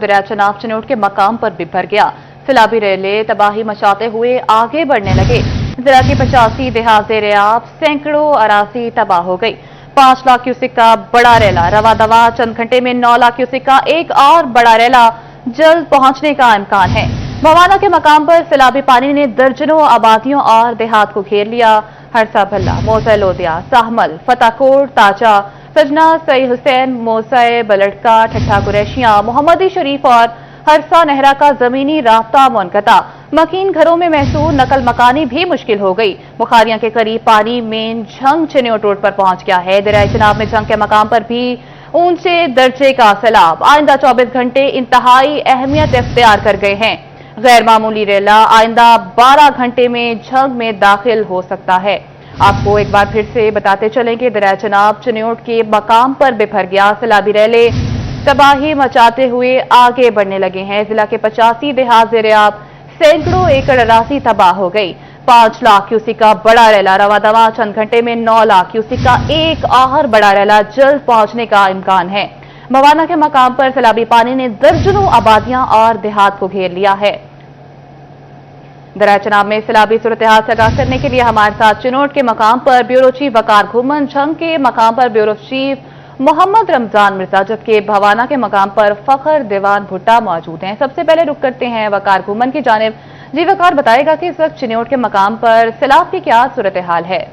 दरिया चनाब चिनोट के मकाम पर भी भर गया। सैलाबी रेले तबाही मचाते हुए आगे बढ़ने लगे। जिला की 85 देहात ज़ेर-ए-आब, सैकड़ों अराजी तबाह हो गई। 5 लाख क्यूसिक का बड़ा रेला रवा दवा, चंद घंटे में 9 लाख क्यूसिक का एक और बड़ा रेला जल्द पहुंचने का इम्कान है। भवाना के मकाम पर सैलाबी पानी ने दर्जनों आबादियों और देहात को घेर लिया। हरसा भल्ला, मोज़ा लोदिया, साहमल, फताकोट, ताजा, सजना, सई हुसैन, मोज़ा बलड़का, ठट्ठा कुरैशियां, मोहम्मदी शरीफ और हरसा नहरा का जमीनी राब्ता मुनक़ता। मकीन घरों में महसूर नकल मकानी भी मुश्किल हो गई। बुखारियां के करीब पानी मेन झंग चिन्योट रोड पर पहुंच गया है। दरिया चनाब में झंग के मकाम पर भी ऊंचे दर्जे का सैलाब आइंदा 24 घंटे इंतहाई अहमियत इख्तियार कर गए हैं। गैर मामूली रेला आइंदा 12 घंटे में झंग में दाखिल हो सकता है। आपको एक बार फिर से बताते चलें कि दरिया चनाब चिन्योट के मकाम पर बिफर गया। सैलाबी रेले तबाही मचाते हुए आगे बढ़ने लगे हैं। जिला के 85 देहात ज़ेर-ए-आब, सैकड़ों एकड़ अराजी तबाह हो गई। 5 लाख क्यूसिक का बड़ा रेला रवा दवा, चंद घंटे में 9 लाख क्यूसिक का एक और बड़ा रेला जल्द पहुंचने का इम्कान है। भवाना के मकाम पर सैलाबी पानी ने दर्जनों आबादियां और देहात को घेर लिया है। दरिया चनाब में सैलाबी सूरत-ए-हाल से आगाह करने के लिए हमारे साथ चिनोट के मकाम पर ब्यूरो चीफ वकार घुमन, झंग के मकाम पर ब्यूरो चीफ मोहम्मद रमजान मिर्जा, जबकि भवाना के मकाम पर फखर दीवान भुट्टा मौजूद हैं। सबसे पहले रुक करते हैं वकार घुमन की जानिब। जी वकार, बताएगा कि इस वक्त चिन्योट के मकाम पर सैलाब की क्या सूरत-ए-हाल है?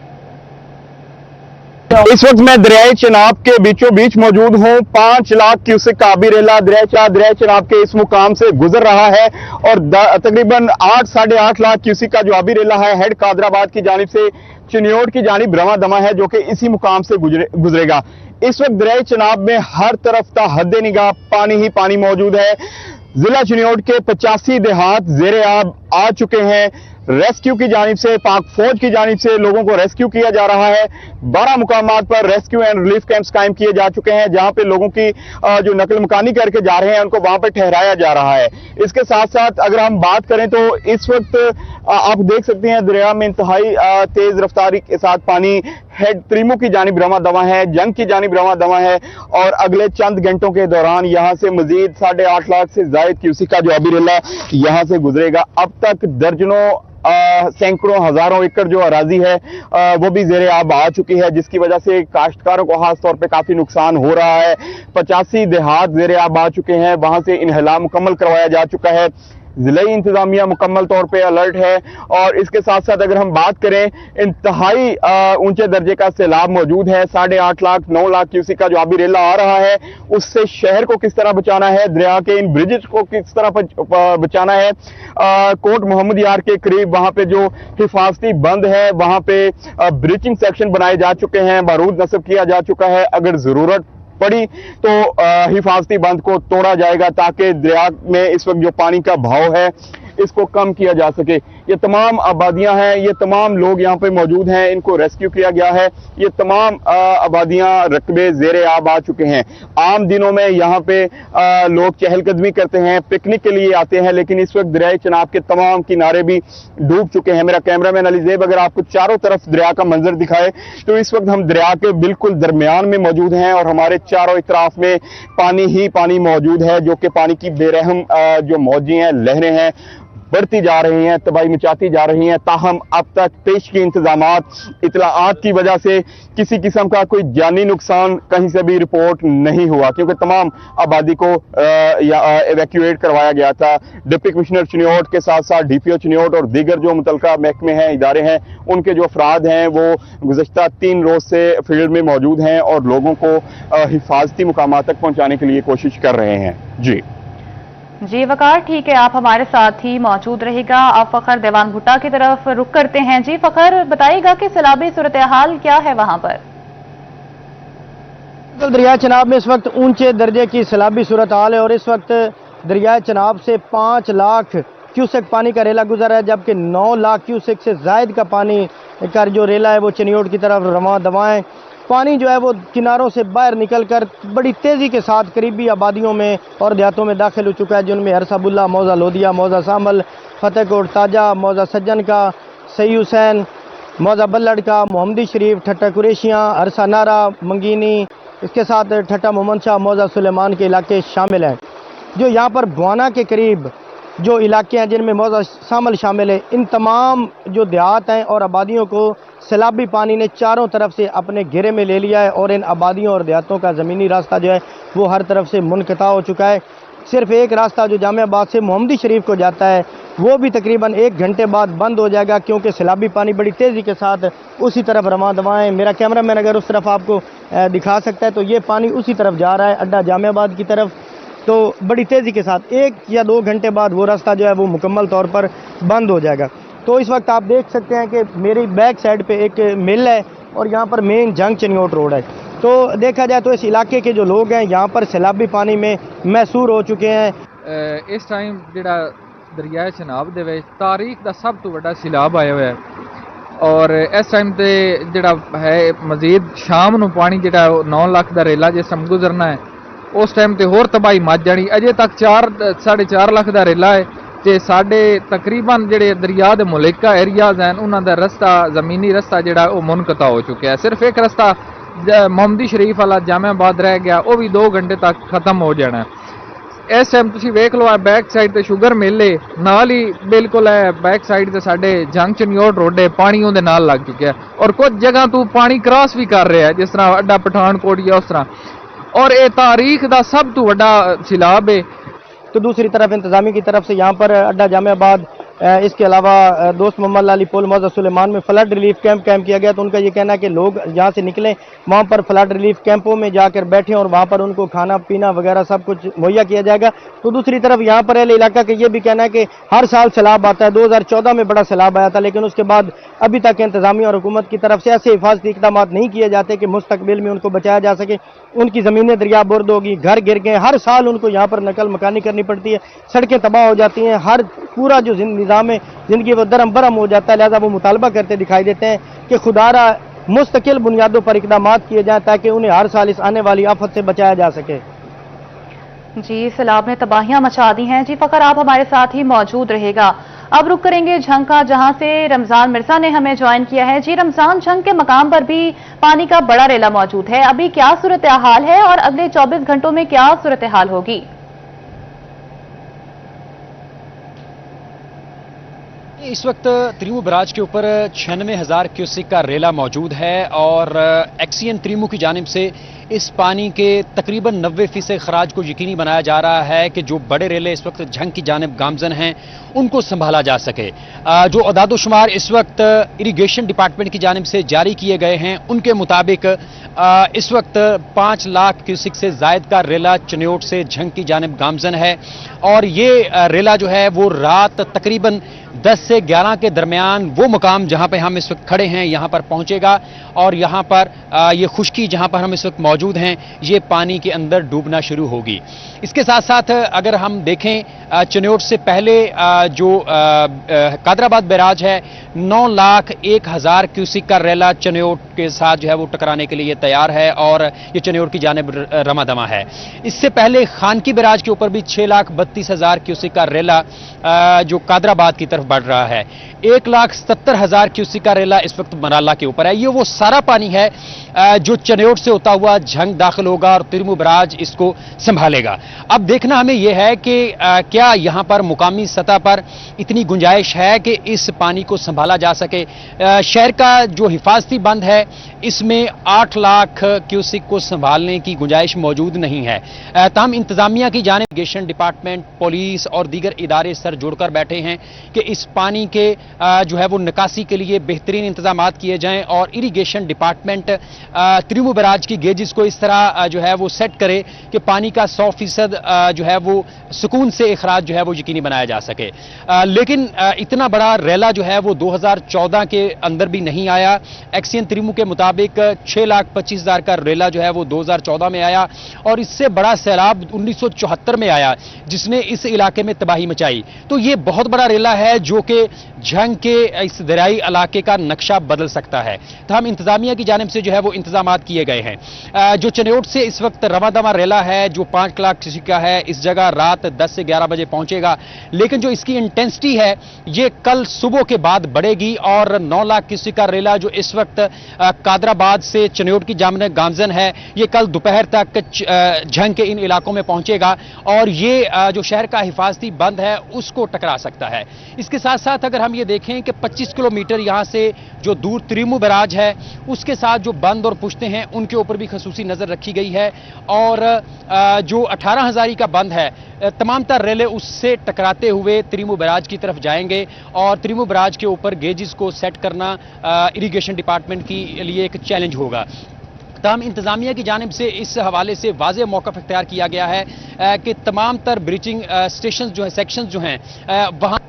इस वक्त मैं दरियाए चनाब के बीचों बीच मौजूद हूँ। 5 लाख क्यूसेक का आबी रेला दरिया चनाब के इस मुकाम से गुजर रहा है और तकरीबन 8 साढ़े 8 लाख क्यूसेक का जो आबी रेला है हेड कादराबाद की जानिब से चिन्योट की जानिब रवा दमा है, जो कि इसी मुकाम से गुजरेगा। इस वक्त दरियाए चनाब में हर तरफ हद निगाह पानी ही पानी मौजूद है। जिला चिन्योट के 85 देहात ज़ेर-ए-आब आ चुके हैं। रेस्क्यू की जानिब से, पाक फौज की जानिब से लोगों को रेस्क्यू किया जा रहा है। 12 मुकामात पर रेस्क्यू एंड रिलीफ कैंप्स कायम किए जा चुके हैं, जहां पे लोगों की जो नकल मकानी करके जा रहे हैं उनको वहां पे ठहराया जा रहा है। इसके साथ साथ अगर हम बात करें तो इस वक्त आप देख सकते हैं दरिया में इंतहाई तेज रफ्तारी के साथ पानी हेड त्रिमू की जानिब रवा दवा है, जंग की जानिब रवा दवा है और अगले चंद घंटों के दौरान यहां से मजीद 8.5 लाख से जायद क्यूसिक का जो आबी रेला यहां से गुजरेगा। अब तक दर्जनों सैकड़ों हजारों एकड़ जो अराजी है वो भी ज़ेर-ए-आब आ चुकी है, जिसकी वजह से काश्तकारों को खास तौर पे काफी नुकसान हो रहा है। 85 देहात ज़ेर-ए-आब आ चुके हैं, वहां से इन्हला मुकम्मल करवाया जा चुका है। जिलाई इंतजामिया मुकम्मल तौर पे अलर्ट है और इसके साथ साथ अगर हम बात करें इंतहाई ऊंचे दर्जे का सैलाब मौजूद है। 8.5 लाख 9 लाख क्यूसिक का जो आबी रेला आ रहा है उससे शहर को किस तरह बचाना है, दरिया के इन ब्रिजेस को किस तरह बचाना है। कोट मोहम्मद यार के करीब वहां पे जो हिफाजती बंद है वहां पे ब्रीचिंग सेक्शन बनाए जा चुके हैं, बारूद नस्ब किया जा चुका है। अगर जरूरत पड़ी तो हिफाजती बंद को तोड़ा जाएगा ताकि दरिया में इस वक्त जो पानी का बहाव है इसको कम किया जा सके। ये तमाम आबादियां हैं, ये तमाम लोग यहाँ पे मौजूद हैं, इनको रेस्क्यू किया गया है। ये तमाम आबादियां रकबे ज़ेर-ए-आब आ चुके हैं। आम दिनों में यहाँ पे लोग चहलकदमी करते हैं, पिकनिक के लिए आते हैं, लेकिन इस वक्त दरिया चनाब के तमाम किनारे भी डूब चुके हैं। मेरा कैमरामैन अली ज़ेब अगर आपको चारों तरफ दरिया का मंजर दिखाए तो इस वक्त हम दरिया के बिल्कुल दरमियान में मौजूद हैं और हमारे चारों इतराफ में पानी ही पानी मौजूद है, जो कि पानी की बेरहम जो मौजें हैं, लहरें हैं, बढ़ती जा रही हैं, तबाही मचाती जा रही हैं। ताहम अब तक पेश की इंतजामात इतलाआत की वजह से किसी किस्म का कोई जानी नुकसान कहीं से भी रिपोर्ट नहीं हुआ, क्योंकि तमाम आबादी को एवैक्यूएट करवाया गया था। डिप्टी कमिश्नर चिन्योट के साथ साथ DPO चिन्योट और दीगर जो मुतलका महकमे हैं, इदारे हैं, उनके जो अफराद हैं वो गुज़श्ता 3 रोज से फील्ड में मौजूद हैं और लोगों को हिफाजती मुकामात तक पहुंचाने के लिए कोशिश कर रहे हैं। जी वकार, ठीक है, आप हमारे साथ ही मौजूद रहेगा। आप फखर दीवान भुट्टा की तरफ रुक करते हैं। जी फखर, बताइएगा कि सैलाबी सूरत-ए-हाल क्या है वहां पर? दरिया चनाब में इस वक्त ऊंचे दर्जे की सैलाबी सूरत हाल है और इस वक्त दरिया चनाब से 5 लाख क्यूसेक पानी का रेला गुजरा है, जबकि 9 लाख क्यूसेक से जायद का पानी का जो रेला है वो चिन्योट की तरफ रवा दवा है। पानी जो है वो किनारों से बाहर निकलकर बड़ी तेज़ी के साथ करीबी आबादियों में और देहातों में दाखिल हो चुका है, जिनमें हरसा बुल्ला, मौज़ा लोदिया, मौज़ा सामल, फतेहकोट ताजा, मौज़ा सज्जन का, सई हुसैन, मौज़ा बल्लड़ का, मोहम्मदी शरीफ, ठट्ठा कुरैशियां, हरसा नारा, मंगीनी, इसके साथ ठट्ठा मोहम्मद शाह, मौज़ा सुलेमान के इलाके शामिल हैं। जो यहाँ पर बुआना के करीब जो इलाके हैं जिनमें मौजा शामिल शामिल है, इन तमाम जो देहात हैं और आबादियों को सैलाबी पानी ने चारों तरफ से अपने घेरे में ले लिया है और इन आबादियों और देहातों का ज़मीनी रास्ता जो है वो हर तरफ से मुनक़ता हो चुका है। सिर्फ एक रास्ता जो जामियाबाद से मोहम्मदी शरीफ को जाता है वो भी तकरीबन 1 घंटे बाद बंद हो जाएगा, क्योंकि सैलाबी पानी बड़ी तेज़ी के साथ उसी तरफ रवां दवा है। मेरा कैमरा मैन अगर उस तरफ आपको दिखा सकता है तो ये पानी उसी तरफ जा रहा है, अड्डा जामियाबाद की तरफ। तो बड़ी तेज़ी के साथ 1 या 2 घंटे बाद वो रास्ता जो है वो मुकम्मल तौर पर बंद हो जाएगा। तो इस वक्त आप देख सकते हैं कि मेरी बैक साइड पे एक मिल है और यहाँ पर मेन जंग चनियोट रोड है। तो देखा जाए तो इस इलाके के जो लोग हैं यहाँ पर सैलाबी पानी में महसूर हो चुके हैं। इस टाइम जिहड़ा दरिया चनाब दे विच तारीख दा सब तो वड्डा सैलाब आया हुआ है और इस टाइम ते जिहड़ा है मजीद शाम नूं पानी जिहड़ा 9 लाख दा रेला जिस टाइम गुजरना है उस टाइम ते होर तबाही मच जानी। अजे तक 4.5 लाख दा रेला है ते साडे तकरीबन जिहड़े दरिया दे मुल्का एरियाज हैं उन्हां दा रस्ता ज़मीनी रस्ता जिहड़ा वो मुनक़ता हो चुका है। सिर्फ एक रस्ता मोहम्मदी शरीफ वाला जामियाबाद रह गया, वो भी 2 घंटे तक खत्म हो जाना है। इस टाइम तुसीं वेख लो बैक साइड ते शुगर मिल है, नाल ही बिल्कुल है बैक साइड ते साडे जंग चनियोट रोड है, पानी उहदे नाल लग चुका है और कुछ जगह तू पानी क्रॉस भी कर रहा है जिस तरह अड्डा पठानकोट या उस तरह, और ये तारीख दा सब तो वड्डा सैलाब है। तो दूसरी तरफ इंतजामी की तरफ से यहाँ पर अड्डा जामियाबाद इसके अलावा दोस्त मोहम्मद लाली पुल मौजा सुलेमान में फ्लड रिलीफ कैंप किया गया। तो उनका ये कहना है कि लोग यहाँ से निकलें, वहाँ पर फ्लड रिलीफ कैंपों में जाकर बैठें और वहाँ पर उनको खाना पीना वगैरह सब कुछ मुहैया किया जाएगा। तो दूसरी तरफ यहाँ पर अहले इलाका का ये भी कहना है कि हर साल सैलाब आता है, 2014 में बड़ा सैलाब आया था, लेकिन उसके बाद अभी तक इंतजामिया और हुकूमत की तरफ से ऐसे हिफाजती इक़दाम नहीं किए जाते कि मुस्तकबिल में उनको बचाया जा सके। उनकी ज़मीनें दरिया बुर्द होगी, घर गिर गए, हर साल उनको यहाँ पर नकल मकानी करनी पड़ती है, सड़कें तबाह हो जाती हैं, हर पूरा जो निज़ाम है जिंदगी वो दरम बरम हो जाता है। लिहाजा वो मुतालबा करते दिखाई देते हैं कि खुदारा मुस्तकिल बुनियादों पर इक़दाम किए जाएं ताकि उन्हें हर साल इस आने वाली आफत से बचाया जा सके। जी, सैलाब ने तबाहियां मचा दी हैं। जी फ़खर, आप हमारे साथ ही मौजूद रहेगा। अब रुक करेंगे झंग का, जहां से रमजान मिर्जा ने हमें ज्वाइन किया है। जी रमजान, झंग के मकाम पर भी पानी का बड़ा रेला मौजूद है, अभी क्या सूरत हाल है और अगले 24 घंटों में क्या सूरत हाल होगी? इस वक्त त्रिमू बराज के ऊपर 96,000 क्यूसेक का रेला मौजूद है और एक्सीएन त्रिमू की जानिब से इस पानी के तकरीबन 90% खराज को यकीनी बनाया जा रहा है कि जो बड़े रेले इस वक्त झंग की जानिब गामजन हैं उनको संभाला जा सके। जो अदादोशुमार इस वक्त इरिगेशन डिपार्टमेंट की जानिब से जारी किए गए हैं उनके मुताबिक इस वक्त 5 लाख क्यूसेक से जायद का रेला चनियोट से झंग की जानिब गामजन है और ये रेला जो है वो रात तकरीबन 10 से 11 के दरमियान वो मुकाम जहां पे हम इस वक्त खड़े हैं यहां पर पहुंचेगा और यहां पर ये खुश्की जहां पर हम इस वक्त मौजूद हैं ये पानी के अंदर डूबना शुरू होगी। इसके साथ साथ अगर हम देखें चनियोट से पहले जो कादराबाद बैराज है 9,01,000 क्यूसेक का रेला चनियोट के साथ जो है वो टकराने के लिए तैयार है और ये चनियोट की जानिब रमादमा है। इससे पहले खानकी बैराज के ऊपर भी 6,32,000 क्यूसेक का रेला जो कादराबाद की तरफ बढ़ रहा है। 1,70,000 क्यूसेक का रेला इस वक्त मनाला के ऊपर है। ये वो सारा पानी है जो चनियोट से होता हुआ झंग दाखिल होगा और तिरमू बराज इसको संभालेगा। अब देखना हमें यह है कि क्या यहां पर मुकामी सतह पर इतनी गुंजाइश है कि इस पानी को संभाला जा सके। शहर का जो हिफाजती बंद है इसमें 8 लाख क्यूसेक को संभालने की गुंजाइश मौजूद नहीं है। तमाम इंतजामिया की जानिब इरिगेशन डिपार्टमेंट, पुलिस और दीगर इदारे सर जोड़कर बैठे हैं कि इस पानी के जो है वो निकासी के लिए बेहतरीन इंतजाम किए जाएं और इरिगेशन डिपार्टमेंट त्रिमू बराज की गेजेस को इस तरह जो है वो सेट करे कि पानी का 100% जो है वो सुकून से इखराज जो है वो यकीनी बनाया जा सके। लेकिन इतना बड़ा रेला जो है वो 2014 के अंदर भी नहीं आया। एक्सीएन त्रिमू के मुताबिक 6,25,000 का रेला जो है वो 2014 में आया और इससे बड़ा सैलाब 1974 में आया जिसने इस इलाके में तबाही मचाई। तो ये बहुत बड़ा रेला है जो कि झंग के इस दरियाई इलाके का नक्शा बदल सकता है। तो हम इंतजामिया की जानिब से जो है वो इंतजाम किए गए हैं। जो चनियोट से इस वक्त रवादमा रेला है जो 5 लाख क्यूसेक का है, इस जगह रात 10 से 11 बजे पहुंचेगा, लेकिन जो इसकी इंटेंसिटी है ये कल सुबह के बाद बढ़ेगी और 9 लाख क्यूसेक का रेला जो इस वक्त कादराबाद से चन्योट की गामजन है, ये कल दोपहर तक झंग के इन इलाकों में पहुंचेगा और ये जो शहर का हिफाजती बंद है उसको टकरा सकता है। इसके साथ साथ अगर हम ये देखें कि 25 किलोमीटर यहां से जो दूर त्रिमू बैराज है उसके साथ जो बंद और पुश्ते हैं उनके ऊपर भी खसूसी नजर रखी गई है और जो 18 हजारी का बंद है तमाम तर रेले उससे टकराते हुए त्रिमू बैराज की तरफ जाएंगे और त्रिमू बैराज के ऊपर गेजेस को सेट करना इरिगेशन डिपार्टमेंट के लिए एक चैलेंज होगा। तमाम इंतजामिया की जानिब से इस हवाले से वाज़ेह मौक़िफ़ इख्तियार किया गया है कि तमाम तर ब्रीचिंग स्टेशन जो है सेक्शन जो हैं वहाँ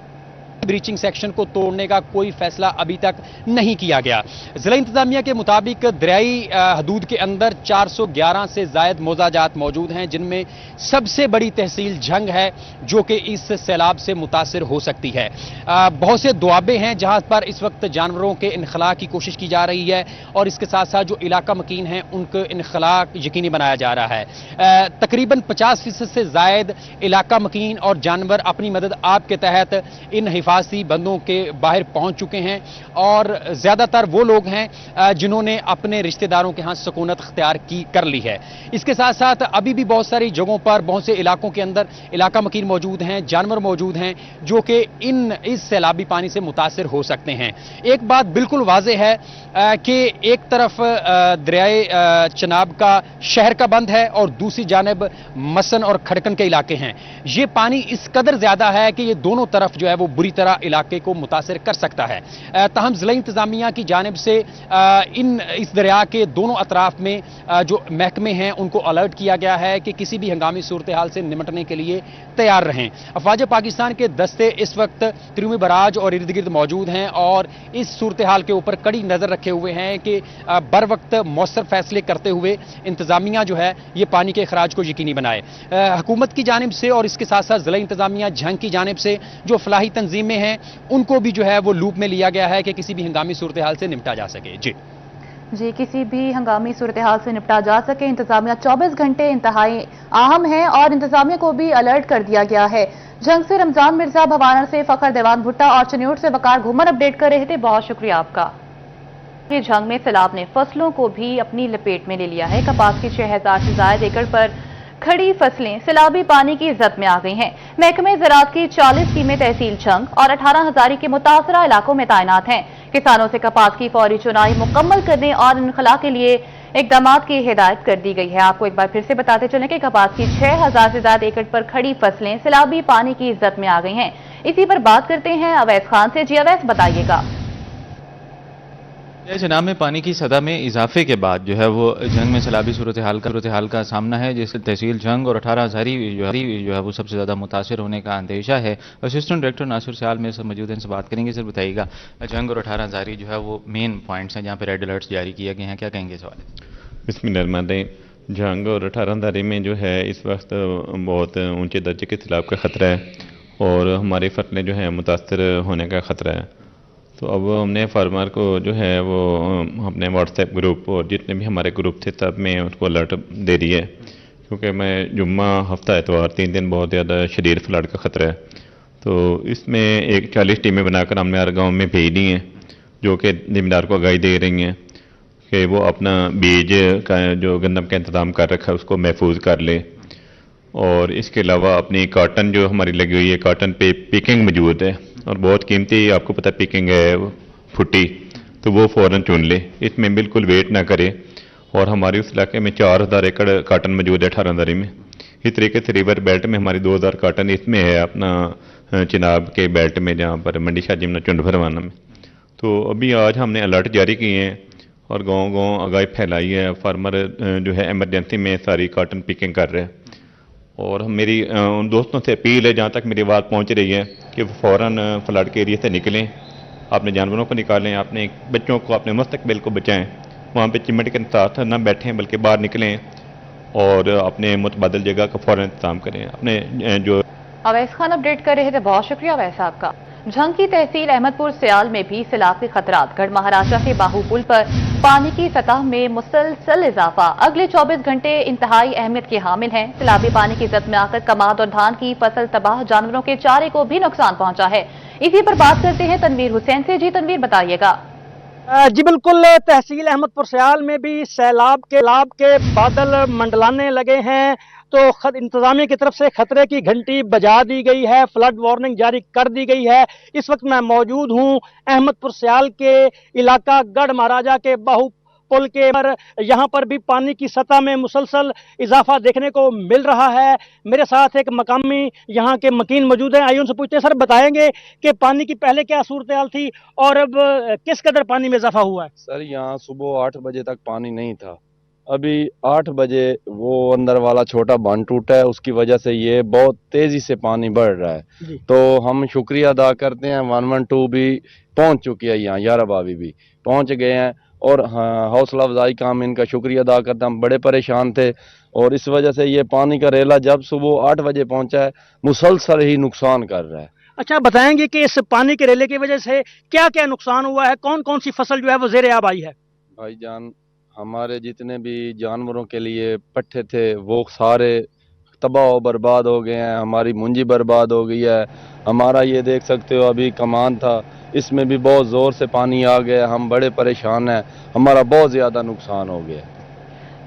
ब्रीचिंग सेक्शन को तोड़ने का कोई फैसला अभी तक नहीं किया गया। जिला इंतजामिया के मुताबिक दरियाई हदूद के अंदर 411 से जायद मौजाजात मौजूद हैं जिनमें सबसे बड़ी तहसील झंग है जो कि इस सैलाब से मुतासिर हो सकती है। बहुत से दुआबे हैं जहां पर इस वक्त जानवरों के इनखला की कोशिश की जा रही है और इसके साथ साथ जो इलाका मकीन हैं उनके इनखला यकीनी बनाया जा रहा है। तकरीबन 50% से जायद इलाका मकीन और जानवर अपनी मदद आप के तहत इन हिफाजती बंदों के बाहर पहुंच चुके हैं और ज्यादातर वो लोग हैं जिन्होंने अपने रिश्तेदारों के यहां सुकूनत इख्तियार कर ली है। इसके साथ साथ अभी भी बहुत सारी जगहों पर बहुत से इलाकों के अंदर इलाका मकीन मौजूद हैं, जानवर मौजूद हैं जो कि इस सैलाबी पानी से मुतासिर हो सकते हैं। एक बात बिल्कुल वाज़ेह है कि एक तरफ दरियाए चनाब का शहर का बंद है और दूसरी जानिब मसन और खड़कन के इलाके हैं। ये पानी इस कदर ज्यादा है कि ये दोनों तरफ जो है वो बुरी तरह इलाके को मुतासिर कर सकता है। ताहम जिला इंतजामिया की जानिब से इस दरिया के दोनों अतराफ में जो महकमे हैं उनको अलर्ट किया गया है कि किसी भी हंगामी सूरत हाल से निपटने के लिए तैयार रहें। अफवाज पाकिस्तान के दस्ते इस वक्त त्रिमू बैराज और इर्द गिर्द मौजूद हैं और इस सूरत हाल के ऊपर कड़ी नजर रखे हुए हैं कि बर वक्त मौसर फैसले करते हुए इंतजामिया जो है ये पानी के अखराज को यकीनी बनाए। हुकूमत की जानिब से और इसके साथ साथ जिला इंतजामिया झंग की जानिब से जो फलाही तंजीमें हैं उनको भी जो है वो लूप में लिया गया है कि किसी भी हंगामी सूरत हाल से निपटा जा सके। जी किसी भी हंगामी सूरत हाल से निपटा जा सके। इंतजामिया 24 घंटे इंतहाई अहम है और इंतजामिया को भी अलर्ट कर दिया गया है। जंग से रमजान मिर्जा, भवाना से फखर देवान भुट्टा और चन्योट से वकार घुमर अपडेट कर रहे थे। बहुत शुक्रिया आपका। ये जंग में सैलाब ने फसलों को भी अपनी लपेट में ले लिया है। कपास की 6000 से ज्यादा एकड़ पर खड़ी फसलें सैलाबी पानी की जद में आ गई हैं। महकमे ज़राअत की 40 टीमें तहसील झंग और 18 हजारी के मुतासरा इलाकों में तैनात हैं। किसानों से कपास की फौरी चुनाई मुकम्मल करने और इनखला के लिए इकदाम की हिदायत कर दी गई है। आपको एक बार फिर से बताते चलें कि कपास की 6000 से ज्यादा एकड़ पर खड़ी फसलें सैलाबी पानी की जद में आ गई हैं। इसी पर बात करते हैं अवैस खान से। जी अवैस, बताइएगा। चनाब में पानी की सतह में इजाफे के बाद जो है वो जंग में सैलाबी सूरत हाल का सामना है, जिससे तहसील जंग और 18 हजारी जो है वो सबसे ज़्यादा मुतासर होने का अंदेशा है। असिस्टेंट डायरेक्टर नासिर सयाल में सब मौजूद हैं, इनसे बात करेंगे। सर बताइएगा, जंग और 18 हजारी जो है वो मेन पॉइंट्स हैं जहाँ पे रेड अलर्ट्स जारी किए गए हैं, क्या कहेंगे इस वाले? बिस्मिल्लाह। जंग और 18 हजारी में जो है इस वक्त बहुत ऊंचे दर्जे के सैलाब का ख़तरा है और हमारी फसलें जो है मुतासर होने का ख़तरा है। तो अब हमने फार्मर को जो है वो अपने व्हाट्सएप ग्रुप और जितने भी हमारे ग्रुप थे सब में उसको अलर्ट दे दिए, क्योंकि मैं जुम्मा हफ्ता एतवार 3 दिन बहुत ज़्यादा शदीद फ्लड का ख़तरा है। तो इसमें एक 40 टीमें बनाकर हमने हर गाँव में भेज दी हैं जो कि ज़मींदार को आगाही दे रही हैं कि वो अपना बीज का जो गंदम का इंतज़ाम कर रखा है उसको महफूज कर ले। और इसके अलावा अपनी काटन जो हमारी लगी हुई है, काटन पे पिकिंग मौजूद है और बहुत कीमती, आपको पता पिकिंग है फुटी, तो वो फ़ौरन चुन ले, इसमें बिल्कुल वेट ना करे। और हमारे उस इलाके में 4000 एकड़ काटन मौजूद है 18 हजारी में। इस तरीके से रिवर बेल्ट में हमारी 2000 काटन इसमें है अपना चिनाब के बेल्ट में, जहाँ पर मंडी शाह जिमना चुंड भरवाना में। तो अभी आज हमने अलर्ट जारी किए हैं और गाँव आगाही फैलाई है। फार्मर जो है एमरजेंसी में सारी काटन पिकिंग कर रहे हैं। और मेरी उन दोस्तों से अपील है, जहाँ तक मेरी बात पहुँच रही है, कि फ़ौरन फ्लड के एरिया से निकलें, अपने जानवरों को निकालें, अपने बच्चों को, अपने मुस्तकबिल को बचाएं। वहाँ पे चिमट के साथ न बैठें बल्कि बाहर निकलें और अपने मुतबादिल जगह का फ़ौरन इंतजाम करें। अपने जो अवैस खान अपडेट कर रहे थे। बहुत शुक्रिया अवैस आपका। झंग की तहसील अहमदपुर सयाल में भी सैलाब के खतरात। गढ़ महाराजा के बाहू पुल पर पानी की सतह में मुसलसल इजाफा अगले 24 घंटे इंतहाई अहमियत के हामिल हैं। सैलाबी पानी की जद में आकर कमाद और धान की फसल तबाह, जानवरों के चारे को भी नुकसान पहुंचा है। इसी पर बात करते हैं तनवीर हुसैन से। जी तनवीर, बताइएगा। जी बिल्कुल, तहसील अहमदपुर सयाल में भी सैलाब के बादल मंडलाने लगे हैं, तो इंतजामिया की तरफ से खतरे की घंटी बजा दी गई है, फ्लड वार्निंग जारी कर दी गई है। इस वक्त मैं मौजूद हूं अहमदपुर सयाल के इलाका गढ़ महाराजा के बाहु पुल के पर। यहाँ पर भी पानी की सतह में मुसलसल इजाफा देखने को मिल रहा है। मेरे साथ एक मकामी यहाँ के मकीन मौजूद हैं, आइए उनसे पूछते हैं। सर बताएंगे कि पानी की पहले क्या सूरत हाल थी और अब किस कदर पानी में इजाफा हुआ है? सर यहाँ सुबह 8 बजे तक पानी नहीं था, अभी 8 बजे वो अंदर वाला छोटा बांध टूटा है, उसकी वजह से ये बहुत तेजी से पानी बढ़ रहा है। तो हम शुक्रिया अदा करते हैं, 112 भी पहुंच चुकी है, यहाँ याराबावी भी पहुंच गए हैं और हौसला अफजाई का हम इनका शुक्रिया अदा करते हैं। हम बड़े परेशान थे और इस वजह से ये पानी का रेला जब सुबह 8 बजे पहुंचा है मुसलसल ही नुकसान कर रहा है। अच्छा, बताएंगे कि इस पानी के रेले की वजह से क्या क्या नुकसान हुआ है, कौन कौन सी फसल जो है वो ज़ेर आब आई है? भाईजान, हमारे जितने भी जानवरों के लिए पट्ठे थे वो सारे तबाह और बर्बाद हो गए हैं, हमारी मुंजी बर्बाद हो गई है। हमारा ये देख सकते हो अभी कमान था, इसमें भी बहुत ज़ोर से पानी आ गया, हम बड़े परेशान हैं, हमारा बहुत ज़्यादा नुकसान हो गया।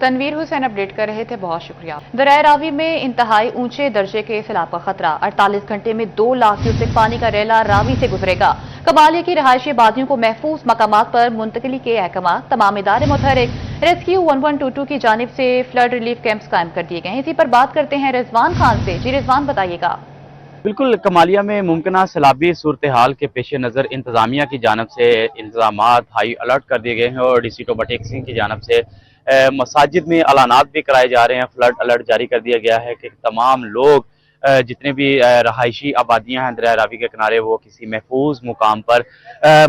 तनवीर हुसैन अपडेट कर रहे थे, बहुत शुक्रिया। दरिया रावी में इंतहाई ऊंचे दर्जे के सैलाब का खतरा, 48 घंटे में 2 लाख क्यूसेक पानी का रेला रावी से गुजरेगा। कमालिया की रहायशी आबादियों को महफूज मकामात पर मुंतकिली के अहकाम, तमाम इदारे मुतहरिक। रेस्क्यू 1122 की जानिब से फ्लड रिलीफ कैंप्स कायम कर दिए गए हैं। इसी पर बात करते हैं रिजवान खान से। जी रिजवान, बताइएगा। बिल्कुल, कमालिया में मुमकिन सैलाबी सूरत हाल के पेश नज़र इंतजामिया की जानब से इंतजाम हाई अलर्ट कर दिए गए हैं और DC टोबा टेक सिंह की जानब से मसाजिद में अलानात भी कराए जा रहे हैं। फ्लड अलर्ट जारी कर दिया गया है कि तमाम लोग जितने भी रहायशी आबादियां हैं दरिया रावी के किनारे वो किसी महफूज मुकाम पर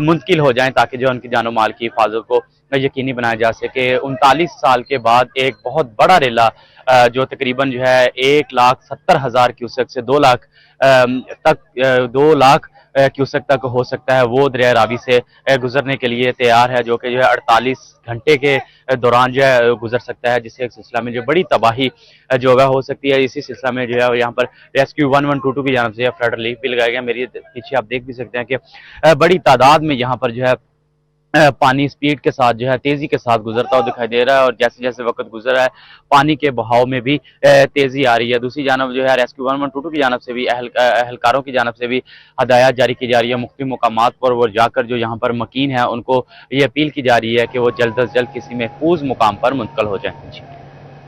मुंतकिल हो जाएं ताकि जो उनकी जानो माल की हिफाजत को यकीनी बनाया जा सके। 39 साल के बाद एक बहुत बड़ा रेला जो तकरीबन जो है 1,70,000 क्यूसेक से 2 लाख तक 2 लाख क्यूसेक तक हो सकता है, वो दरिया रावी से गुजरने के लिए तैयार है, जो कि जो है 48 घंटे के दौरान जो है गुजर सकता है, जिससे एक सिलसिला में जो बड़ी तबाही जो है हो सकती है। इसी सिलसिला में जो है यहाँ पर रेस्क्यू 1122 की जानब से फ्लड रिलीफ भी लगाया गया। मेरी पीछे आप देख भी सकते हैं कि बड़ी तादाद में यहाँ पर जो है पानी स्पीड के साथ जो है तेजी के साथ गुजरता हुआ दिखाई दे रहा है और जैसे जैसे वक्त गुजर रहा है पानी के बहाव में भी तेजी आ रही है। दूसरी जानब जो है रेस्क्यू 1122 की जानब से भी अहलकारों की जानब से भी हदायत जारी की जा रही है। मुख्तलिफ मकामात पर वो जाकर जो यहाँ पर मकीन है उनको ये अपील की जा रही है कि वो जल्द अज जल्द किसी महफूज मुकाम पर मुंतकिल हो जाए।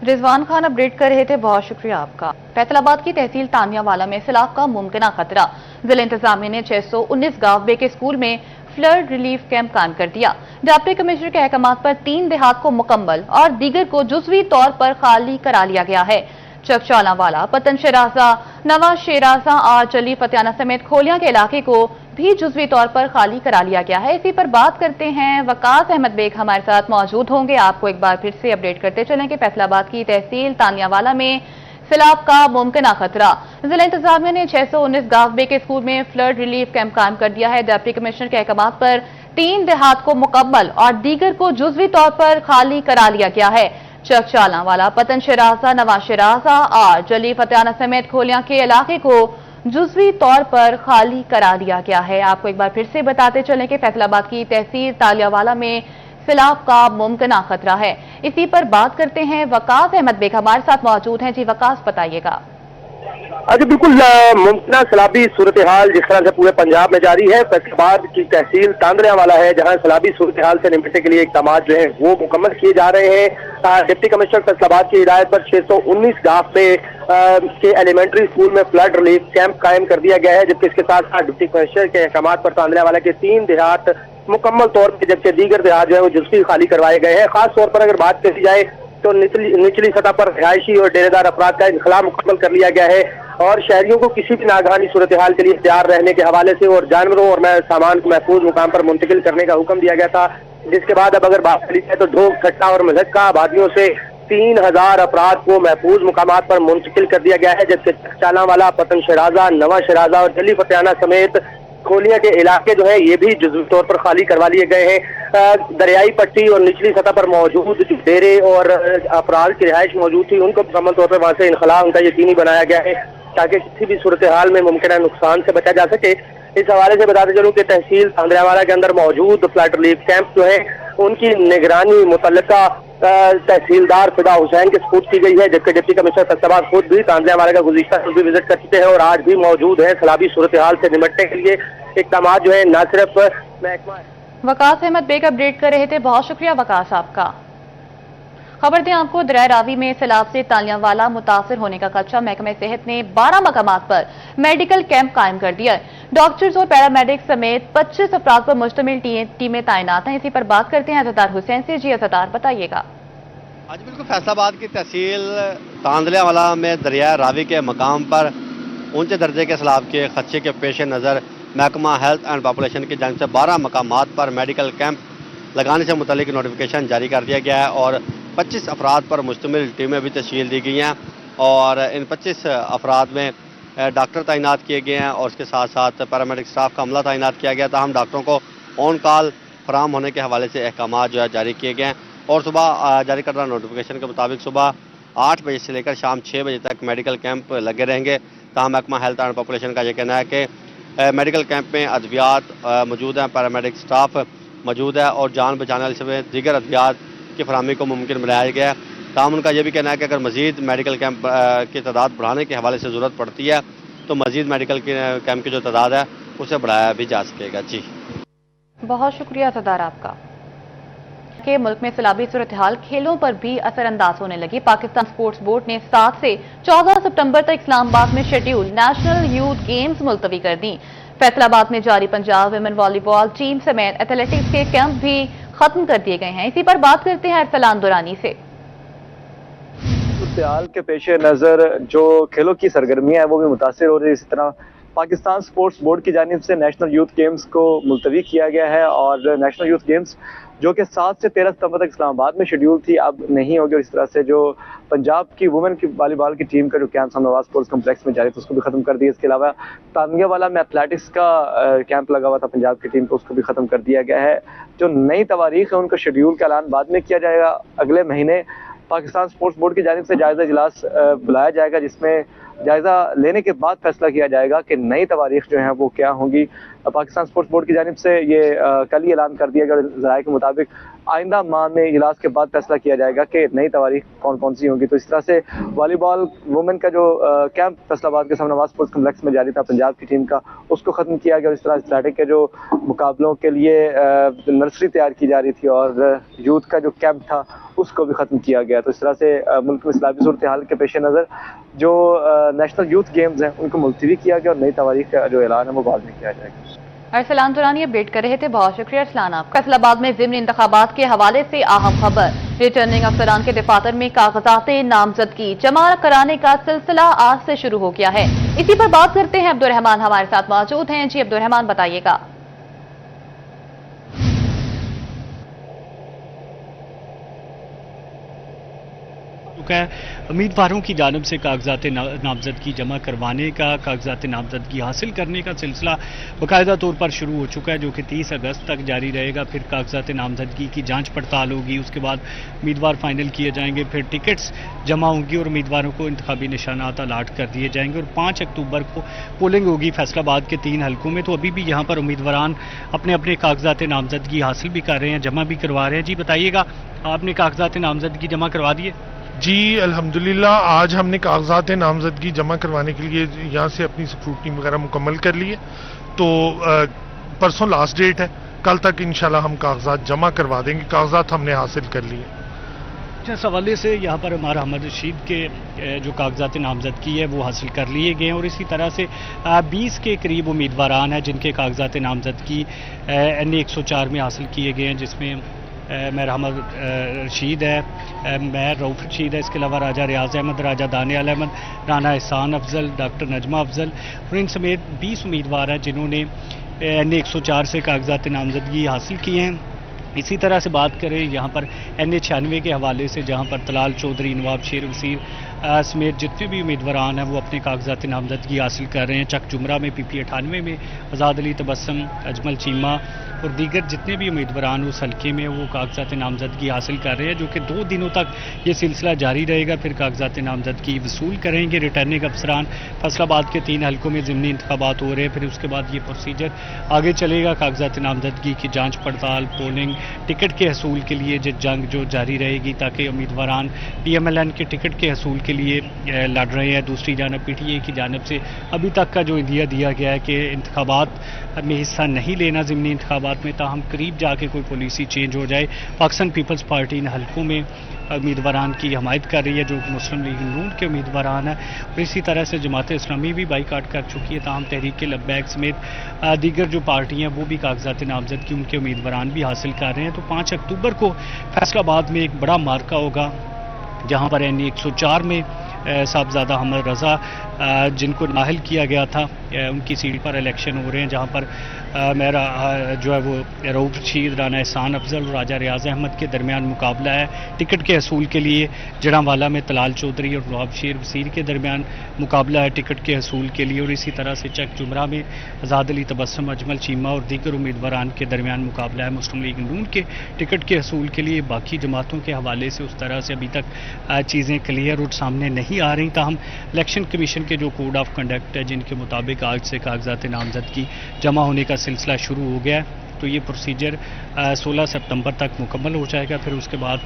रिजवान खान अपडेट कर रहे थे, बहुत शुक्रिया आपका। फैसलाबाद की तहसील तानियावाला में सैलाब का मुमकिन खतरा, जिला इंतजामिया ने 619 गांव बे के स्कूल में फ्लड रिलीफ कैंप कायम कर दिया। डिप्टी कमिश्नर के अहकाम पर 3 देहात को मुकम्मल और दीगर को जुज़वी तौर पर खाली करा लिया गया है। चकचालावाला, पतन शराजा, नवा शेराजा और चली फतियाना समेत खोलिया के इलाके को भी जुज़वी तौर पर खाली करा लिया गया है। इसी पर बात करते हैं, वकास अहमद बेग हमारे साथ मौजूद होंगे। आपको एक बार फिर से अपडेट करते चलें कि फैसलाबाद की तहसील तानियावाला में सैलाब का मुमकिन खतरा, जिला इंतजामिया ने 619 गांव बे के स्कूल में फ्लड रिलीफ कैंप कायम कर दिया है। डिप्टी कमिश्नर के अहकाम पर 3 देहात को मुकम्मल और दीगर को जुज़वी तौर पर खाली करा लिया गया है। चकचालावाला, पतन शराजा, नवाज शराजा और जली फतियाना समेत खोलिया के इलाके को जुज़वी तौर पर खाली करा दिया गया है। आपको एक बार फिर से बताते चलें कि फैसलाबाद की तहसील तालियावाला में सैलाब का मुमकिन खतरा है। इसी पर बात करते हैं, वकास अहमद बेग हमारे साथ मौजूद हैं। जी वकास, बताइएगा। अच्छा, बिल्कुल मुमकिन सैलाबी सूरत हाल जिस तरह से पूरे पंजाब में जारी है, फैसलाबाद की तहसील तांदरियावाला है जहां सैलाबी सूरत हाल से निपटने के लिए इकदाम जो है वो मुकम्मल किए जा रहे हैं। डिप्टी कमिश्नर फैसलाबाद की हिदायत पर 619 गांव पे के एलिमेंट्री स्कूल में फ्लड रिलीफ कैंप कायम कर दिया गया है, जबकि इसके साथ साथ डिप्टी कमिश्नर के अहकाम पर तांदरियावाला के 3 देहात मुकम्मल तौर पर, जबकि दीगर देहात जो है वो जुज़वी खाली करवाए गए हैं। खास तौर पर अगर बात करी जाए तो निचली सतह पर रिहायशी और डेरेदार अफराद का इनखला मुकम्मल कर लिया गया है और शहरियों को किसी भी नागहानी सूरत हाल के लिए तैयार रहने के हवाले से और जानवरों और सामान को महफूज मुकाम पर मुंतकिल करने का हुक्म दिया गया था। जिसके बाद अब अगर बात करी जाए तो ढोक, खट्टा और मजक्का आबादियों से 3000 अफराद को महफूज मुकामात पर मुंतकिल कर दिया गया है, जबकि चकचालावाला, पतन शराजा, नवा शराजा और जली फतियाना समेत खोलिया के इलाके जो है ये भी जुज़वी तौर पर खाली करवा लिए गए हैं। दरियाई पट्टी और निचली सतह पर मौजूद डेरे और अफराद की रिहाइश मौजूद थी, उनको मुकम्मल तौर पर वहां से इनखला उनका यकीनी बनाया गया है ताकि किसी भी सूरत हाल में मुमकिन नुकसान से बचा जा सके। इस हवाले से बताते चलूं कि तहसील तांद्रावाला के अंदर मौजूद फ्लड रिलीफ कैंप जो है उनकी निगरानी मुतल्लिका तहसीलदार फिदा हुसैन के सपुर्द की गई है, जबकि डिप्टी कमिश्नर फैसलाबाद खुद भी तांद्रावाला का गुज़िश्ता भी विजिट कर चुके हैं और आज भी मौजूद है सैलाबी सूरत हाल से निपटने के लिए। इक़दाम जो है न सिर्फ महकमा। वकास अहमद बेग अपडेट कर रहे थे, बहुत शुक्रिया वकास आपका। खबर दें आपको, दरिया रावी में सैलाब से तालियांवाला मुतासर होने का खदशा, महकमे सेहत ने 12 मकामात पर मेडिकल कैंप कायम कर दिया है। डॉक्टर्स और पैरामेडिक्स समेत 25 अफराद पर मुश्तमिल टीमें तैनात हैं। इसी पर बात करते हैं अज़हर हुसैन से। जी अज़हर, बताइएगा। आज बिल्कुल फैसलाबाद की तहसील तांदलियावाला में दरिया रावी के मकाम पर ऊंचे दर्जे के सैलाब के खदशे के पेश नज़र महकमा हेल्थ एंड पॉपुलेशन की जानिब से 12 मकामात पर मेडिकल कैंप लगाने से मुतल्लिक नोटिफिकेशन जारी कर दिया गया है और 25 अफराद पर मुश्तमिल टीमें भी तश्कील दी गई हैं और इन 25 अफराद में डॉक्टर तैनात किए गए हैं और उसके साथ साथ पैरामेडिक स्टाफ का अमला तैनात किया गया था। हम डॉक्टरों को ऑन कॉल फराम होने के हवाले से अहकाम जो है जारी किए गए हैं और सुबह जारी करदा नोटिफिकेशन के मुताबिक सुबह 8 बजे से लेकर शाम 6 बजे तक मेडिकल कैंप लगे रहेंगे। तमाम महकमा हेल्थ एंड पॉपुलेशन का ये कहना है कि मेडिकल कैंप में अद्वियात मौजूद हैं, पैरामेडिक स्टाफ मौजूद है और जान बचाने वाले समेत दीगर अद्वियात की फरहमी को मुमकिन बनाया गया है। ताहम उनका यह भी कहना है कि अगर मज़ीद मेडिकल कैंप की तादाद बढ़ाने के हवाले से ज़रूरत पड़ती है तो मज़ीद मेडिकल कैंप की जो तादाद है उसे बढ़ाया भी जा सकेगा। जी बहुत शुक्रिया अज़हर आपका। के मुल्क में सैलाबी सूरत हाल खेलों पर भी असरअंदाज होने लगी। पाकिस्तान स्पोर्ट्स बोर्ड ने 7 से 14 सितंबर तक इस्लामाबाद में शेड्यूल नेशनल यूथ गेम्स मुलतवी कर दी। फैसलाबाद में जारी पंजाब विमेन वॉलीबॉल टीम समेत एथलेटिक्स के कैंप भी खत्म कर दिए गए हैं। इसी पर बात करते हैं अरसलान दुरानी से। सूरत हाल के पेश नज़र जो खेलों की सरगर्मियां हैं वो भी मुतासिर हो रही है। इसी तरह पाकिस्तान स्पोर्ट्स बोर्ड की जानिब से नेशनल यूथ गेम्स को मुलतवी किया गया है और नेशनल यूथ गेम्स जो कि 7 से 13 सितंबर तक इस्लामाबाद में शेड्यूल थी अब नहीं होगी और इस तरह से जो पंजाब की वुमेन की वॉलीबॉल की टीम का जो कैंप नवाज स्पोर्ट्स कम्प्लेक्स में जारी था उसको भी खत्म कर दिया। इसके अलावा तांदियावाला में एथलेटिक्स का कैंप लगा हुआ था पंजाब की टीम को, उसको भी खत्म कर दिया गया है। जो नई तवारीख है उनका शेड्यूल का ऐलान बाद में किया जाएगा। अगले महीने पाकिस्तान स्पोर्ट्स बोर्ड की जानिब से जायजा इजलास बुलाया जाएगा जिसमें जायजा लेने के बाद फैसला किया जाएगा कि नई तवारीख जो है वो क्या होंगी। पाकिस्तान स्पोर्ट्स बोर्ड की जानिब से ये कल ही ऐलान कर दिया गया ज़राए के मुताबिक आइंदा माह में इजलास के बाद फैसला किया जाएगा कि नई तवारीख कौन कौन सी होंगी। तो इस तरह से वॉलीबॉल वुमेन का जो कैंप फैसलाबाद के नवाज स्पोर्ट्स कम्प्लेक्स में जारी था पंजाब की टीम का उसको ख़त्म किया गया और इस तरह एथलेटिक के जो मुकाबलों के लिए नर्सरी तैयार की जा रही थी और यूथ का जो कैंप था उसको भी ख़त्म किया गया। तो इस तरह से मुल्क में सैलाबी सूरत हाल के पेश नज़र जो नेशनल यूथ गेम्स हैं उनको मुलतवी किया गया और नई तवारीख का जो ऐलान है वो बाद में किया जाएगा। अरसलान दुरानी अपडेट कर रहे थे, बहुत शुक्रिया अरसलान आपका। फैसलाबाद में ज़िमनी इंतखाबात के हवाले से अहम खबर, रिटर्निंग अफसरान के दफातर में कागजात नामजदगी जमा कराने का सिलसिला आज से शुरू हो गया है। इसी पर बात करते हैं, अब्दुर्रहमान हमारे साथ मौजूद हैं। जी अब्दुर्रहमान, बताइएगा। उम्मीदवारों की जानिब से कागजात नामजदगी जमा करवाने का, कागजात नामजदगी हासिल करने का सिलसिला बाकायदा तौर पर शुरू हो चुका है जो कि 30 अगस्त तक जारी रहेगा। फिर कागजात नामजदगी की जांच पड़ताल होगी, उसके बाद उम्मीदवार फाइनल किए जाएंगे, फिर टिकट्स जमा होंगी और उम्मीदवारों को इंतखाबी निशानात अलाट कर दिए जाएंगे और 5 अक्टूबर को पोलिंग होगी फैसलाबाद के 3 हलकों में। तो अभी भी यहाँ पर उम्मीदवार अपने अपने कागजात नामजदगी हासिल भी कर रहे हैं, जमा भी करवा रहे हैं। जी बताइएगा, आपने कागजात नामजदगी जमा करवा दिए? जी अल्हम्दुलिल्लाह, आज हमने कागजात नामजदगी जमा करवाने के लिए यहाँ से अपनी स्क्रूटनी वगैरह मुकम्मल कर ली है। तो परसों लास्ट डेट है, कल तक इंशाल्लाह हम कागजात जमा करवा देंगे। कागजात हमने हासिल कर लिए। इस हवाले से यहाँ पर हमारा अहमद रशीद के जो कागजात नामजदगी है वो हासिल कर लिए गए हैं और इसी तरह से 20 के करीब उम्मीदवारान हैं जिनके कागजात नामजदगी NA 104 में हासिल किए गए हैं, जिसमें मेरा अहमद रशीद है, मैं रऊफ रशीद है, इसके अलावा राजा रियाज अहमद, राजा दानियाल अहमद, राना एहसान अफजल, डॉक्टर नजमा अफजल और इन समेत 20 उम्मीदवार हैं जिन्होंने NA 104 से कागजात नामजदगी हासिल किए हैं। इसी तरह से बात करें यहाँ पर NA 96 के हवाले से, जहाँ पर तलाल चौधरी, नवाब शेर वसीर, समेत जितने भी उम्मीदवारान हैं वो अपने कागजात नामजदगी हासिल कर रहे हैं। चक जुमरा में PP 98 में आज़ाद अली तबस्सुम, अजमल चीमा और दीगर जितने भी उम्मीदवारान उस हल्के में वो कागजात नामजदगी हासिल कर रहे हैं, जो कि 2 दिनों तक ये सिलसिला जारी रहेगा। फिर कागजात नामजदगी वसूल करेंगे रिटर्निंग अफसरान। फैसलाबाद के 3 हल्कों में ज़िमनी इंतखाबात हो रहे हैं, फिर उसके बाद ये प्रोसीजर आगे चलेगा। कागजात नामजदगी की जाँच पड़ताल, पोलिंग, टिकट के हसूल के लिए जंग जो जारी रहेगी, ताकि उम्मीदवारान PMLN के टिकट के हसूल के लिए लड़ रहे हैं। दूसरी जानब PTA की जानब से अभी तक का जो इंदिया दिया गया है कि इंतखाबात में हिस्सा नहीं लेना ज़िमनी इंतखाबात में, ताहम करीब जाके कोई पॉलिसी चेंज हो जाए। पाकिस्तान पीपल्स पार्टी इन हल्कों में उम्मीदवारान की हमायत कर रही है जो मुस्लिम लीग नून के उम्मीदवारान हैं, और इसी तरह से जमात इस्लामी भी बाइकाट कर चुकी है। ताहम तहरीक लब्बैक समेत दीगर जो पार्टियाँ वो भी कागजात नामजदगी उनके उम्मीदवारान भी हासिल कर रहे हैं। तो 5 अक्टूबर को फैसलाबाद में एक बड़ा मार्का होगा, जहाँ पर NE 104 में साहबजादा अहमद रज़ा जिनको नाहल किया गया था उनकी सीट पर इलेक्शन हो रहे हैं, जहाँ पर मेरा जो है वो रऊफ रशीद, राना एहसान अफजल और राजा रियाज अहमद के दरमियान मुकाबला है। टिकट के हसूल के लिए जड़ांवाला में तलाल चौधरी और नवाबशेर वसीर के दरमियान मुकाबला है टिकट के हसूल के लिए, और इसी तरह से चक जुमरा में आज़ाद अली तबस्सुम, अजमल चीमा और दीगर उम्मीदवारान के दरमियान मुकाबला है मुस्लिम लीग नून के टिकट के हसूल के लिए। बाकी जमातों के हवाले से उस तरह से अभी तक चीज़ें क्लियर और सामने नहीं आ रही। ताहम इलेक्शन कमीशन के जो कोड ऑफ कंडक्ट है, जिनके मुताबिक आज से कागजात नामजदगी जमा होने का सिलसिला शुरू हो गया है, तो ये प्रोसीजर 16 सितंबर तक मुकम्मल हो जाएगा। फिर उसके बाद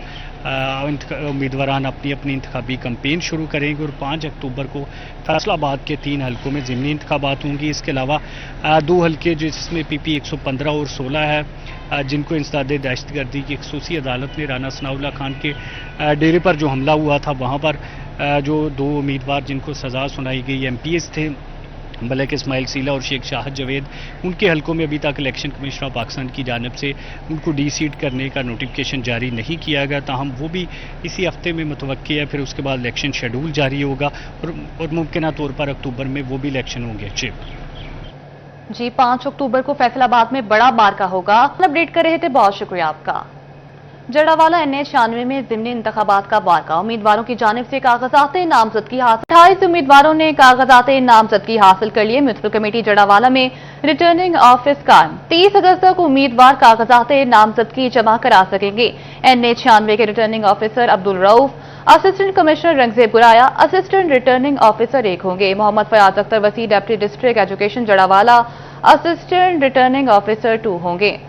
उम्मीदवारान अपनी अपनी इंतखाबी कैंपेन शुरू करेंगे, और 5 अक्टूबर को फैसलाबाद के 3 हल्कों में ज़िमनी इंतखाबात होंगी। इसके अलावा 2 हल्के जिसमें PP 115 और 16 है, जिनको इंसदादे दहशतगर्दी की खसूसी अदालत ने राना सनाउल्लाह खान के डेरे पर जो हमला हुआ था, वहाँ पर जो 2 उम्मीदवार जिनको सज़ा सुनाई गई MPs थे, मलिक इस्माइल सीला और शेख शाहद जवेद, उनके हल्कों में अभी तक इलेक्शन कमिश्नर ऑफ पाकिस्तान की जानिब से उनको डीसीट करने का नोटिफिकेशन जारी नहीं किया गया। ताहम वो भी इसी हफ्ते में मुतवक्की है। फिर उसके बाद इलेक्शन शेड्यूल जारी होगा और मुमकिन तौर पर अक्टूबर में वो भी इलेक्शन होंगे। जी 5 अक्टूबर को फैसलाबाद में बड़ा मार्का होगा। अपडेट कर रहे थे, बहुत शुक्रिया आपका। जड़ावाला NA 96 में ज़िमनी इंतखाबात का मार्का, उम्मीदवारों की जानिब से कागजात नामजदगी हासिल। 28 उम्मीदवारों ने कागजात नामजदगी हासिल कर लिए। म्यूनिसिपल कमेटी जड़ावाला में रिटर्निंग ऑफिस कायम। 30 अगस्त तक उम्मीदवार कागजात नामजदगी जमा करा सकेंगे। NA 96 के returning officer Abdul Rauf, assistant commissioner Rangzeb बुराया असिस्टेंट रिटर्निंग ऑफिसर 1 होंगे। Mohammad Fayyaz Akhtar Wasi deputy district education Jaranwala assistant returning officer 2 होंगे।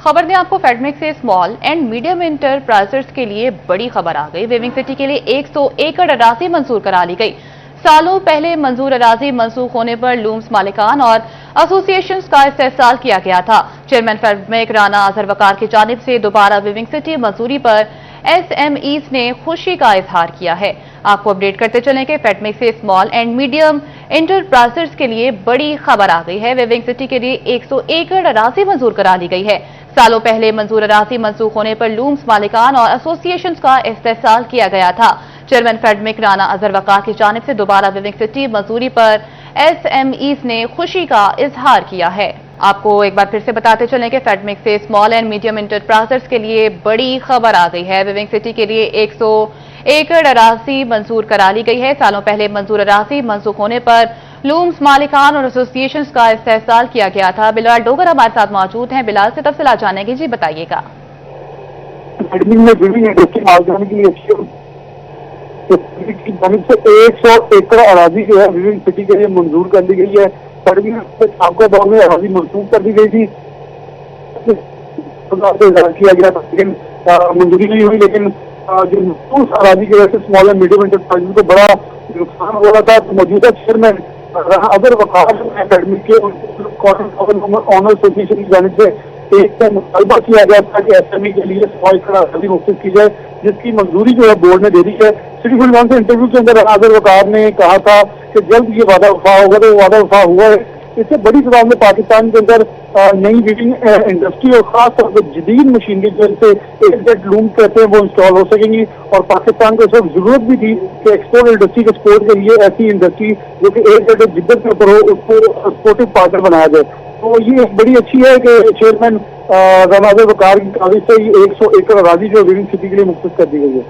खबर दें आपको, फेडमिक से स्मॉल एंड मीडियम इंटरप्राइजेस के लिए बड़ी खबर आ गई। वेविंग सिटी के लिए 100 एकड़ अराजी मंजूर करा ली गई। सालों पहले मंजूर अराजी मनसूख होने पर लूम्स मालिकान और एसोसिएशंस का इस्तेहसाल किया गया था। चेयरमैन फेडमिक राना अजहर वकार की जानिब से दोबारा वेविंग सिटी मंजूरी पर SMEs ने खुशी का इजहार किया है। आपको अपडेट करते चलें कि फेडमिक से स्मॉल एंड मीडियम इंटरप्राइजेस के लिए बड़ी खबर आ गई है। वेविंग सिटी के लिए 100 एकड़ अराजी मंजूर करा ली गई है। सालों पहले मंजूर अराजी मनसूख होने पर लूम्स मालिकान और एसोसिएशंस का इस्तेहसाल किया गया था। चेयरमैन फेडमिक राना अजहर वकार की जानिब से दोबारा वेविंग सिटी मंजूरी पर SMEs ने खुशी का इजहार किया है। आपको एक बार फिर से बताते चलें कि फेडमिक से स्मॉल एंड मीडियम इंटरप्राइजेस के लिए बड़ी खबर आ गई है। वेविंग सिटी के लिए 100 एकड़ अराजी मंजूर करा ली गई है। सालों पहले मंजूर अराजी मनसूख होने पर लूम्स मालिकान और एसोसिएशंस का इस्तेहसाल किया गया था। बिलाल डोगर हमारे साथ मौजूद हैं। बिलाल से तफसीलात जानेंगे, जी बताइएगा। की जानिब से 100 एकड़ अराजी जो है विभिन्न सिटी के लिए मंजूर कर दी गई है। आपका दौर में अराजी मंसूख कर दी गई थी, किया गया था, लेकिन मंजूरी नहीं हुई। लेकिन जो महसूस अराजी की वजह से स्मॉल एंड मीडियम इंटरप्राइजेस को बड़ा नुकसान हो रहा था, तो मौजूदा चेयरमैन अदर वकार एकेडमिक के ऑनर एसोसिएशन की जानिब से एक मुतालबा किया गया था कि SME के लिए 100 एकड़ अराजी मुख्तस की जाए, जिसकी मंजूरी जो है बोर्ड ने दे दी है। सिटी फुल वन से इंटरव्यू के अंदर अदर वकार ने कहा था कि जल्द ये वादा वफा होगा, तो वादा वफा हुआ है। इससे बड़ी तादाद में पाकिस्तान के अंदर नई वीविंग इंडस्ट्री और खास तौर पर जदीद मशीनरी जैसे एयरजेट लूम कहते हैं वो इंस्टॉल हो सकेंगी। और पाकिस्तान को इस वक्त जरूरत भी थी कि एक्सपोर्ट इंडस्ट्री के सपोर्ट के लिए ऐसी इंडस्ट्री जो कि एयरजेट जिद्दत के ऊपर हो, उसको सपोर्टिव पार्टनर बनाया जाए। तो ये बड़ी अच्छी है कि चेयरमैन राना अजहर वकार की काबिज से 100 एकड़ अराजी जो विविंग सिटी के लिए मुख्तस कर दी गई है।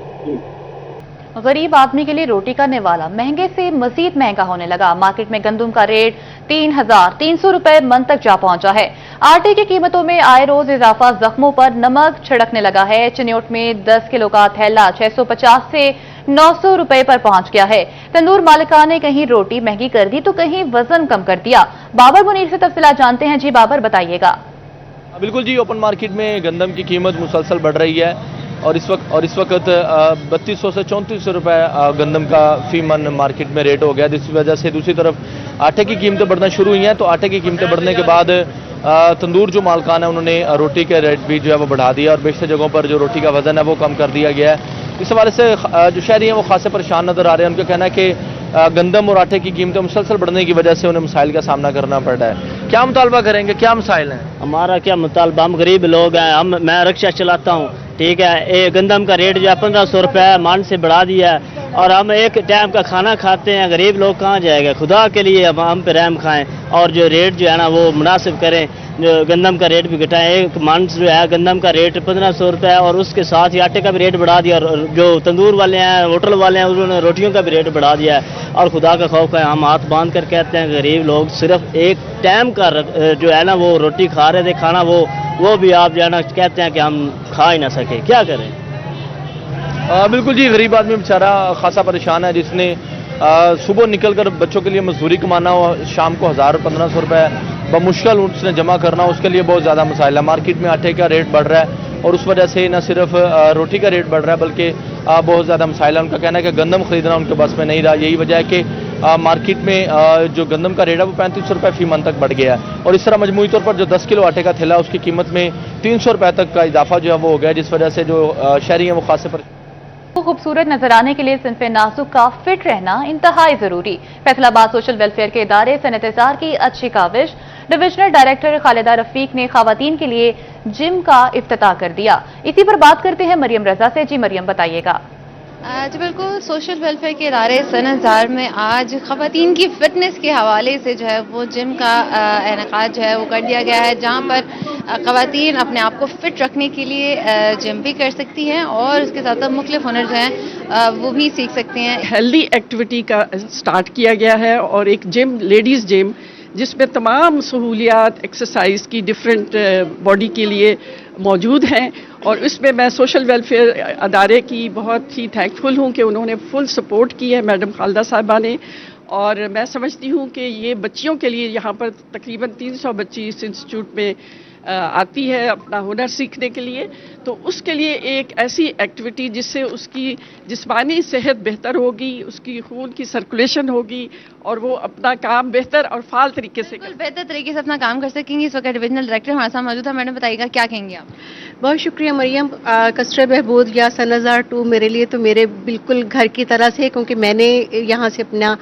गरीब आदमी के लिए रोटी का निवाला महंगे से मजीद महंगा होने लगा। मार्केट में गंदम का रेट 3,300 रुपए मन तक जा पहुंचा है। आटे की कीमतों में आए रोज इजाफा जख्मों पर नमक छिड़कने लगा है। चिन्योट में 10 किलो का थैला 650 से 900 रुपए पर पहुंच गया है। तंदूर मालिका ने कहीं रोटी महंगी कर दी तो कहीं वजन कम कर दिया। बाबर मुनीर से तफसीलात जानते हैं। जी बाबर, बताइएगा। बिल्कुल जी, ओपन मार्केट में गंदम की कीमत मुसलसल बढ़ रही है और इस वक्त 3200 से 3400 रुपए गंदम का फी मन मार्केट में रेट हो गया, जिस वजह से दूसरी तरफ आटे की कीमतें बढ़ना शुरू हुई हैं। तो आटे की कीमतें बढ़ने के बाद तंदूर जो मालकान है उन्होंने रोटी के रेट भी जो है वो बढ़ा दिया और बेशतर जगहों पर जो रोटी का वजन है वो कम कर दिया गया है। इस हवाले से जो शहरी हैं वो खासे परेशान नजर आ रहे हैं। उनका कहना है कि गंदम और आटे की कीमतें मुसलसल बढ़ने की वजह से उन्हें मसाइल का सामना करना पड़ रहा है। क्या मुतालबा करेंगे, क्या मसाइल हैं? हमारा क्या मुतालबा, हम गरीब लोग हैं, मैं रिक्शा चलाता हूँ, ठीक है। ये गंदम का रेट जो है 1500 रुपये मान से बढ़ा दिया है और हम एक टाइम का खाना खाते हैं। गरीब लोग कहाँ जाएगा? खुदा के लिए हम पे रहम खाएं और जो रेट जो है ना वो मुनासिब करें। जो गंदम का रेट भी घटाएं। एक मान जो है गंदम का रेट 1500 रुपये और उसके साथ ही आटे का भी रेट बढ़ा दिया और जो तंदूर वाले हैं, होटल वाले हैं, उन्होंने रोटियों का भी रेट बढ़ा दिया है। और खुदा का खौफ है, हम हाथ बांध कर कहते हैं गरीब लोग सिर्फ एक टाइम का जो है ना वो रोटी खा रहे थे, खाना वो भी आप जो है ना कहते हैं कि हम खा ही ना सके, क्या करें? बिल्कुल जी, गरीब आदमी बेचारा खासा परेशान है, जिसने सुबह निकलकर बच्चों के लिए मजदूरी कमाना हो, शाम को 1000-1500 रुपए बमुश्किल उसने जमा करना, उसके लिए बहुत ज़्यादा मसाइल है। मार्केट में आटे का रेट बढ़ रहा है और उस वजह से न सिर्फ रोटी का रेट बढ़ रहा है बल्कि बहुत ज़्यादा मसाइल है। उनका कहना है कि गंदम खरीदना उनके बस में नहीं रहा। यही वजह है कि मार्केट में जो गंदम का रेट है वो 3500 रुपये फी मन तक बढ़ गया है और इस तरह मजमूई तौर पर जो 10 किलो आटे का थैला उसकी कीमत में 300 रुपये तक का इजाफा जो है वो हो गया, जिस वजह से जो शहरी हैं वो खासे पर खूबसूरत नजर आने के लिए सिंफ नाजुक का फिट रहना इंतहाई जरूरी। फैसलाबाद सोशल वेलफेयर के इदारे सनत इज़हार की अच्छी काविश। डिविजनल डायरेक्टर खालिदा रफीक ने खवातीन के लिए जिम का इफ्तिताह कर दिया। इसी पर बात करते हैं मरियम रजा से। जी मरियम, बताइएगा। जी बिल्कुल, सोशल वेलफेयर के इदारे सनत इज़हार में आज खवातीन की फिटनेस के हवाले से जो है वो जिम का इनेकाद जो है वो कर दिया गया है, जहाँ पर खवातीन अपने आप को फिट रखने के लिए जिम भी कर सकती हैं और उसके साथ साथ मुख्तलिफ हुनर जो हैं वो भी सीख सकती हैं। हेल्दी एक्टिविटी का स्टार्ट किया गया है और एक जिम, लेडीज़ जिम, जिसमें तमाम सहूलियात एक्सरसाइज की डिफरेंट बॉडी के लिए मौजूद हैं और इसमें मैं सोशल वेलफेयर अदारे की बहुत ही थैंकफुल हूँ कि उन्होंने फुल सपोर्ट की है मैडम खालिदा साहिबा ने। और मैं समझती हूँ कि ये बच्चियों के लिए यहाँ पर तकरीबन 300 बच्ची इस इंस्टीट्यूट में आती है अपना हुनर सीखने के लिए, तो उसके लिए एक ऐसी एक्टिविटी जिससे उसकी जिस्मानी सेहत बेहतर होगी, उसकी खून की सर्कुलेशन होगी और वो अपना काम बेहतर और फाल तरीके से बेहतर तरीके से अपना काम कर सकेंगी। इस वक्त डिविजनल डायरेक्टर हमारे साथ मौजूद है। मैडम बताइएगा क्या कहेंगे आप? बहुत शुक्रिया मरियम। कस्टर बहबूद या सनत इज़हार 2 मेरे लिए तो मेरे बिल्कुल घर की तरह से, क्योंकि मैंने यहाँ से अपना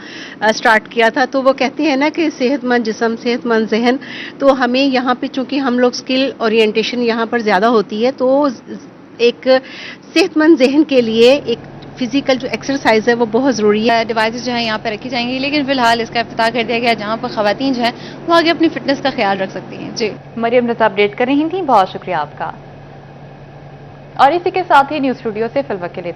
स्टार्ट किया था। तो वो कहते हैं ना कि सेहतमंद जिस्म सेहतमंद जहन, तो हमें यहाँ पे चूँकि हम लोग स्किल ओरिएंटेशन यहाँ पर ज़्यादा होती है, तो एक सेहतमंद जहन के लिए एक फिजिकल जो एक्सरसाइज है वो बहुत ज़रूरी है। डिवाइसेस जो है यहाँ पर रखी जाएंगी, लेकिन फिलहाल इसका इफ्तिताह कर दिया गया जहाँ पर खवातीन जो है वो आगे अपनी फिटनेस का ख्याल रख सकती हैं। जी मरियम रजा अपडेट कर रही थी, बहुत शुक्रिया आपका। और इसी के साथ ही न्यूज़ स्टूडियो से फिलवक्त के लिए